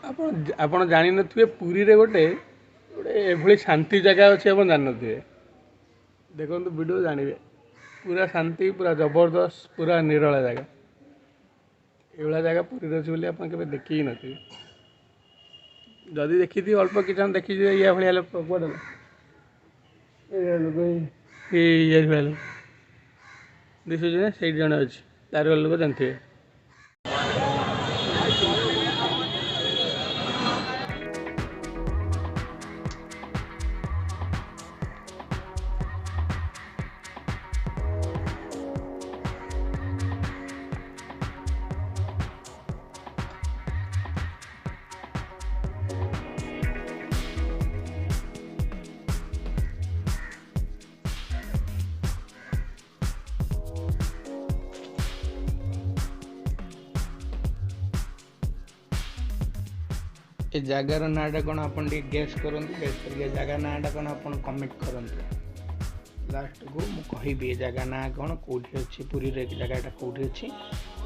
ଆପଣ ଆପଣ ଜାଣିନଥିବେ ପୁରୀରେ ଗୋଟେ ଏଭଳି ଶାନ୍ତି ଜାଗା ଅଛି, ଆପଣ ଜାଣିନଥିବେ। ଦେଖନ୍ତୁ ଭିଡ଼ିଓ ଜାଣିବେ, ପୁରା ଶାନ୍ତି, ପୁରା ଜବରଦସ୍ତ, ପୁରା ନିରଳା ଜାଗା। ଏଇଭଳିଆ ଜାଗା ପୁରୀରେ ଅଛି ବୋଲି ଆପଣ କେବେ ଦେଖି ହିଁ ନଥିବେ। ଯଦି ଦେଖିଥିବେ ଅଳ୍ପ କିଛି ଜଣ ଦେଖିଥିବେ, ଇଆ ଭଳିଆ ଲୋକ କୁଆଡ଼େ ଏଇଆ ଲୋକ ଇଏ ଭଳିଆ ଲୋକ ଦିଶୁଛି ନା, ସେଇଠି ଜଣେ ଅଛି, ତାର ଲୋକ ଜାଣିଥିବେ। ए जगार नाटा कौन आपन टे गेस करंतु, गेस करके जगह नाटा कौन आपन कमेंट करंतु। लास्ट को मु कहबी ए जगह ना कौन कोठी अछि, पुरी रे जगहटा कोठी अछि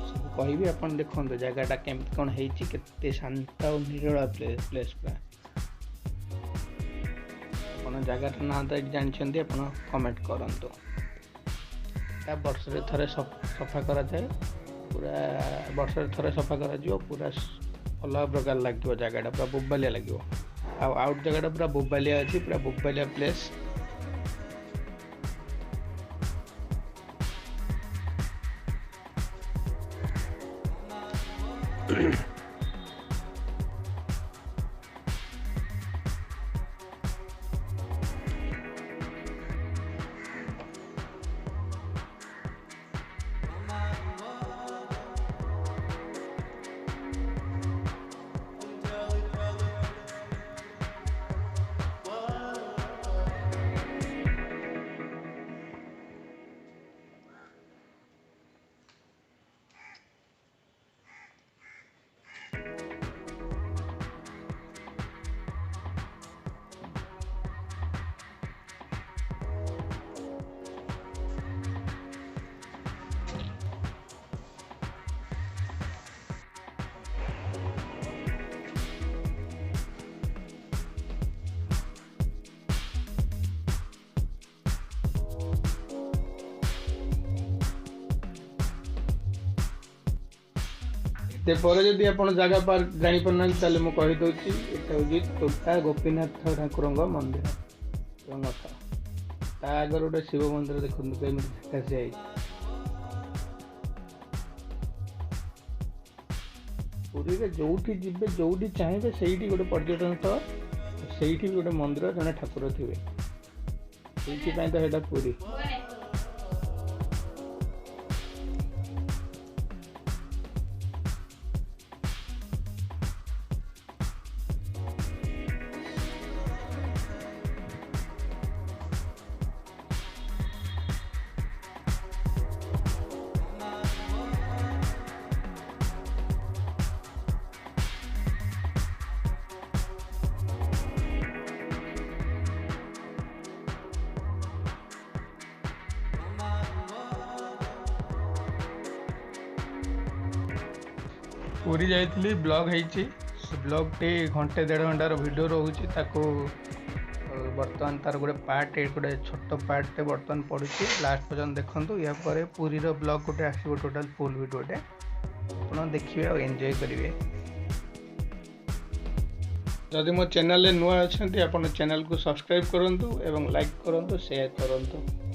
सब कहबी। आपन देखंतु जगहटा केमति कोन हेछि, केते शांत और निरला प्लेस पा। आपन जगहटा ना त जानछन्ती, आपन कमेंट करंतु। ता वर्ष रे थरे सफा करा जाय, पूरा वर्ष रे थरे सफा करा जिवो, पूरा अलग प्रकार लगे जगहटा, पूरा बोबालिया लगे। आउट जगहटा पूरा बोबालिया अच्छी, पूरा बोबालिया प्लेस। पर जदि आप जगह पर जापना ताले मुझे कहीदे, यहाँ हूँ तोटा गोपीनाथ ठाकुर मंदिर रंगथा। ता आगे गोटे शिव मंदिर देखो कैसे पुरी में जोठी जीवे, जोठी चाहिए से गोटे पर्यटन स्थल, से गोटे मंदिर जड़े ठाकुर थे, से तो पुरी। पुरी जाइली ब्लॉग है, ब्लॉग टे घंटे 1.5 घंटार वीडियो रोचे, बर्तमान तार गोटे पार्ट गोटे छोट पार्टे बर्तमान पड़ी। लास्ट पर्यटन देखो, या पुरी ब्लॉग गोटे आसो टोटाल फुल वीडियोटे आप देखिए और एंजॉय करेंगे। जदि मो चैनल नुआ अच्छा, आप चैनल को सब्सक्राइब करूँ, लाइक करूँ, शेयर करूँ।